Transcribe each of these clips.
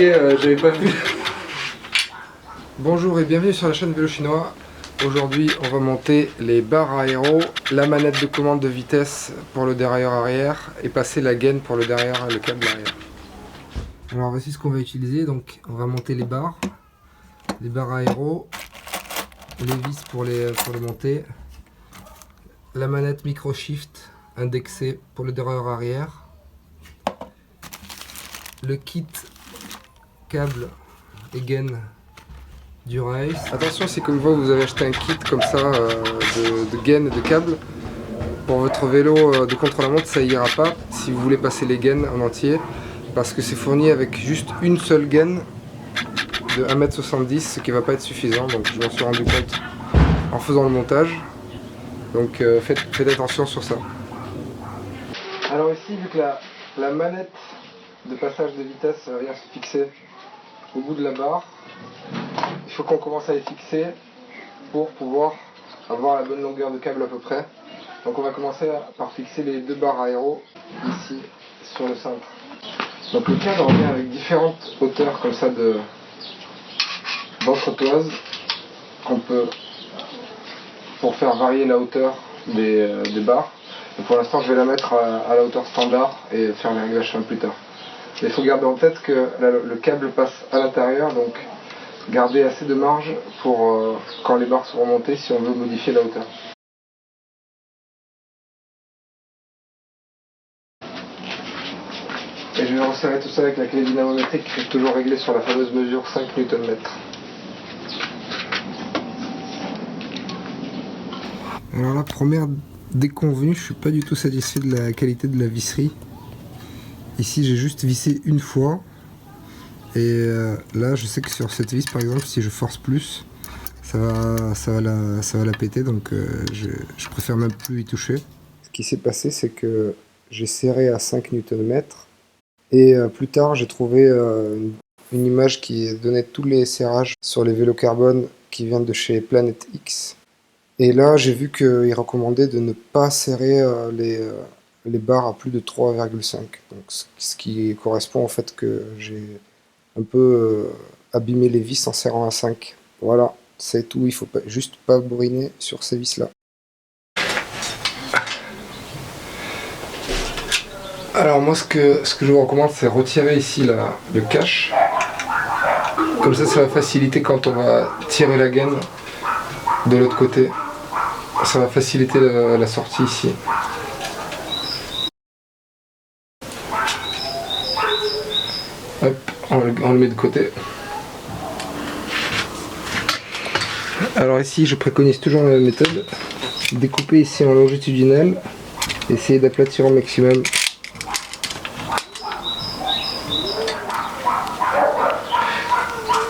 j'avais pas vu. Bonjour et bienvenue sur la chaîne Vélo Chinois. Aujourd'hui on va monter les barres aéro, la manette de commande de vitesse pour le dérailleur arrière et passer la gaine pour le derrière et le câble arrière. Alors voici ce qu'on va utiliser. Donc on va monter les barres aéro, les vis pour les monter, la manette micro shift indexée pour le dérailleur arrière, le kit câble et gaine du rail. Attention, si comme vous avez acheté un kit comme ça de gaine et de câble, pour votre vélo de contre-la-montre ça ira pas si vous voulez passer les gaines en entier, parce que c'est fourni avec juste une seule gaine de 1,70 m, ce qui va pas être suffisant. Donc je m'en suis rendu compte en faisant le montage, donc faites attention sur ça. Alors ici, vu que la manette de passage de vitesse vient se fixer au bout de la barre, il faut qu'on commence à les fixer pour pouvoir avoir la bonne longueur de câble à peu près. Donc on va commencer par fixer les deux barres aéro ici sur le cintre. Donc le cadre vient avec différentes hauteurs comme ça d'entretoise qu'on peut, pour faire varier la hauteur des barres. Et pour l'instant je vais la mettre à la hauteur standard et faire les réglages plus tard. Mais il faut garder en tête que le câble passe à l'intérieur, donc garder assez de marge pour quand les barres seront montées si on veut modifier la hauteur. Et je vais resserrer tout ça avec la clé dynamométrique qui est toujours réglée sur la fameuse mesure 5 Nm. Alors la première déconvenue, je suis pas du tout satisfait de la qualité de la visserie. Ici j'ai juste vissé une fois. Et là je sais que sur cette vis par exemple, si je force plus, ça va la péter, donc je préfère même plus y toucher. Ce qui s'est passé, c'est que j'ai serré à 5 Nm et plus tard j'ai trouvé une image qui donnait tous les serrages sur les vélos carbone qui viennent de chez Planet X. Et là j'ai vu qu'il recommandait de ne pas serrer les barres à plus de 3,5. Donc ce qui correspond au fait que j'ai un peu abîmer les vis en serrant à 5. Voilà, c'est tout, il faut juste pas bourriner sur ces vis là. Alors moi ce que je vous recommande, c'est retirer ici le cache. Comme ça va faciliter quand on va tirer la gaine de l'autre côté. Ça va faciliter la sortie ici. Hop, on le met de côté. Alors ici je préconise toujours la même méthode, découper ici en longitudinal, essayer d'aplatir au maximum.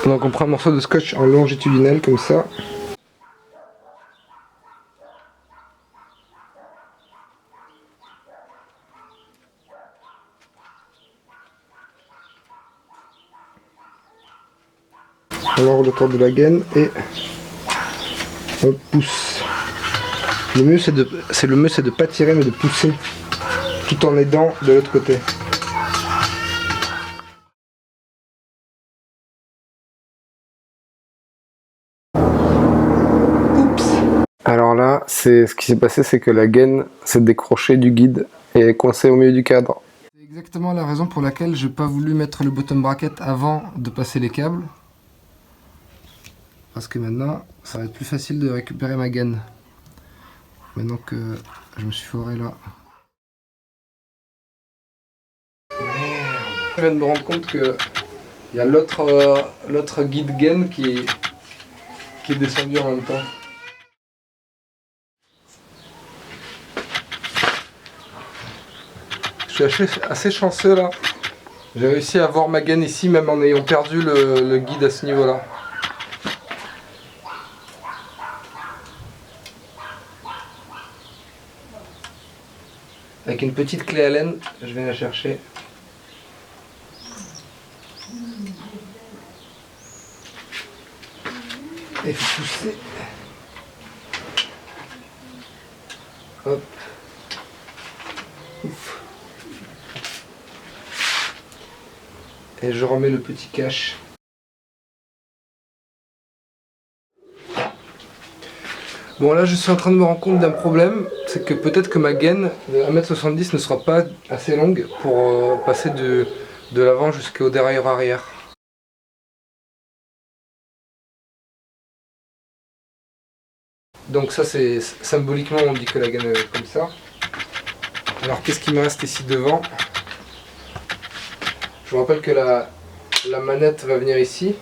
Donc on prend un morceau de scotch en longitudinal comme ça. On enroule autour de la gaine et on pousse. Le mieux c'est de pas tirer mais de pousser tout en aidant de l'autre côté. Oups. Alors là, ce qui s'est passé, c'est que la gaine s'est décrochée du guide et est coincée au milieu du cadre. C'est exactement la raison pour laquelle j'ai pas voulu mettre le bottom bracket avant de passer les câbles. Parce que maintenant, ça va être plus facile de récupérer ma gaine. Maintenant que je me suis foré là. Je viens de me rendre compte que il y a l'autre guide gaine qui est descendu en même temps. Je suis assez chanceux là. J'ai réussi à voir ma gaine ici même en ayant perdu le guide à ce niveau là. Avec une petite clé Allen, je vais la chercher. Et pousser. Hop. Ouf. Et je remets le petit cache. Bon là je suis en train de me rendre compte d'un problème, c'est que peut-être que ma gaine de 1m70 ne sera pas assez longue pour passer de l'avant jusqu'au derrière arrière. Donc ça c'est symboliquement on dit que la gaine est comme ça. Alors qu'est-ce qui me reste ici devant? Je vous rappelle que la manette va venir ici.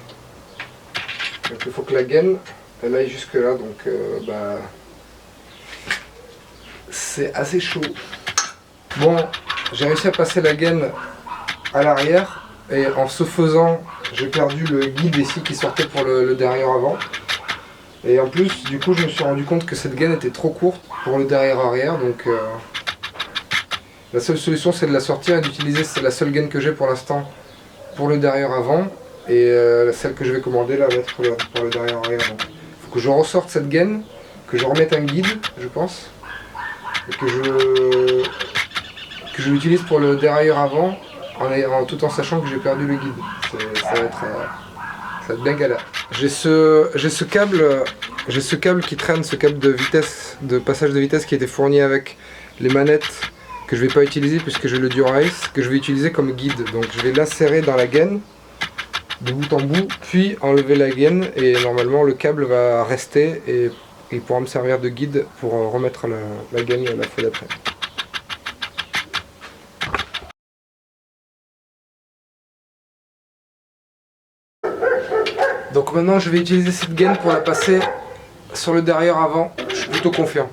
Donc il faut que la gaine elle aille jusque là, donc c'est assez chaud. Bon, j'ai réussi à passer la gaine à l'arrière et en ce faisant j'ai perdu le guide ici qui sortait pour le derrière avant. Et en plus du coup je me suis rendu compte que cette gaine était trop courte pour le derrière arrière, donc la seule solution c'est de la sortir et d'utiliser, c'est la seule gaine que j'ai pour l'instant pour le derrière avant, et celle que je vais commander là va être pour le derrière arrière. Donc il faut que je ressorte cette gaine, que je remette un guide je pense, et que je l'utilise pour le derrière avant tout en sachant que j'ai perdu le guide. Ça va être bien galère. J'ai ce câble qui traîne, ce câble de vitesse, de passage de vitesse qui était fourni avec les manettes que je vais pas utiliser puisque j'ai le Dura-Ace, que je vais utiliser comme guide. Donc je vais l'insérer dans la gaine de bout en bout, puis enlever la gaine et normalement le câble va rester et il pourra me servir de guide pour remettre la gaine la fois d'après. Donc maintenant je vais utiliser cette gaine pour la passer sur le derrière avant, je suis plutôt confiant.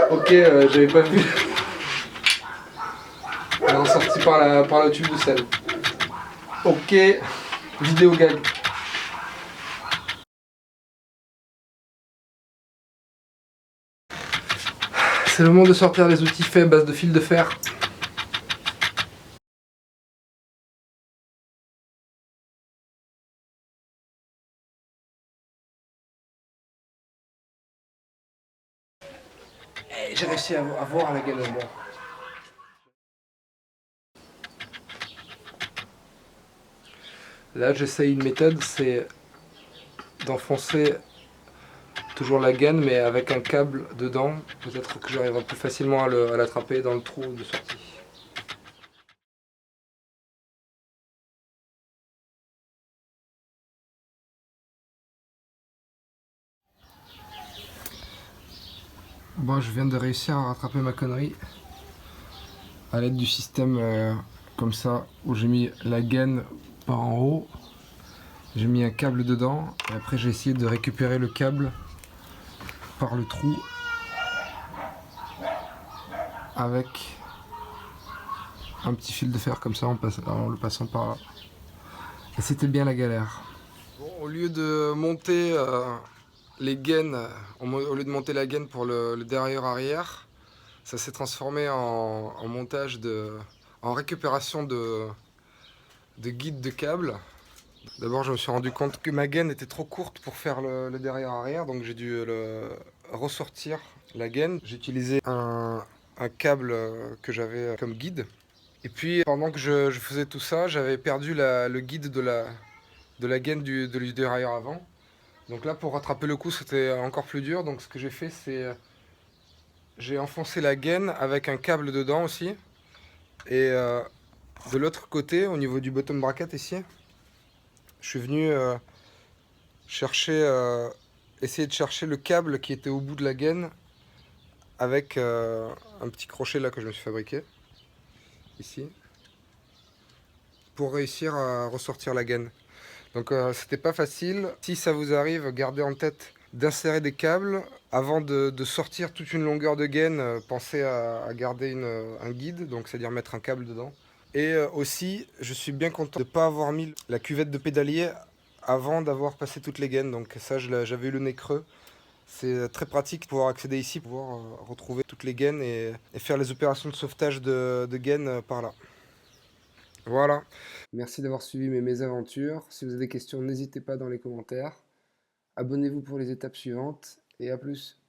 Ok, j'avais pas vu. Elle est sortie par le tube de sel. Ok, vidéo gag. C'est le moment de sortir les outils faits à base de fil de fer. Et j'ai réussi à voir la gaine au bord. Là j'essaye une méthode, c'est d'enfoncer toujours la gaine mais avec un câble dedans. Peut-être que j'arriverai plus facilement à l'attraper dans le trou de sortie. Bon, je viens de réussir à rattraper ma connerie à l'aide du système comme ça, où j'ai mis la gaine par en haut, j'ai mis un câble dedans et après j'ai essayé de récupérer le câble par le trou avec un petit fil de fer comme ça en le passant par là. Et c'était bien la galère. Bon, au lieu de monter les gaines, au lieu de monter la gaine pour le derrière arrière, ça s'est transformé en montage en récupération de guide de câble. D'abord je me suis rendu compte que ma gaine était trop courte pour faire le derrière arrière, donc j'ai dû ressortir la gaine. J'ai utilisé un câble que j'avais comme guide. Et puis pendant que je faisais tout ça, j'avais perdu le guide de la gaine du derrière avant. Donc là pour rattraper le coup c'était encore plus dur, donc ce que j'ai fait c'est j'ai enfoncé la gaine avec un câble dedans aussi. Et de l'autre côté, au niveau du bottom bracket ici, je suis venu essayer de chercher le câble qui était au bout de la gaine avec un petit crochet là que je me suis fabriqué ici pour réussir à ressortir la gaine. Donc c'était pas facile. Si ça vous arrive, gardez en tête d'insérer des câbles avant de sortir toute une longueur de gaine. Pensez à garder un guide, donc c'est-à-dire mettre un câble dedans. Et aussi, je suis bien content de ne pas avoir mis la cuvette de pédalier avant d'avoir passé toutes les gaines. Donc ça, j'avais eu le nez creux. C'est très pratique de pouvoir accéder ici, pouvoir retrouver toutes les gaines et faire les opérations de sauvetage de gaines par là. Voilà. Merci d'avoir suivi mes mésaventures. Si vous avez des questions, n'hésitez pas dans les commentaires. Abonnez-vous pour les étapes suivantes et à plus.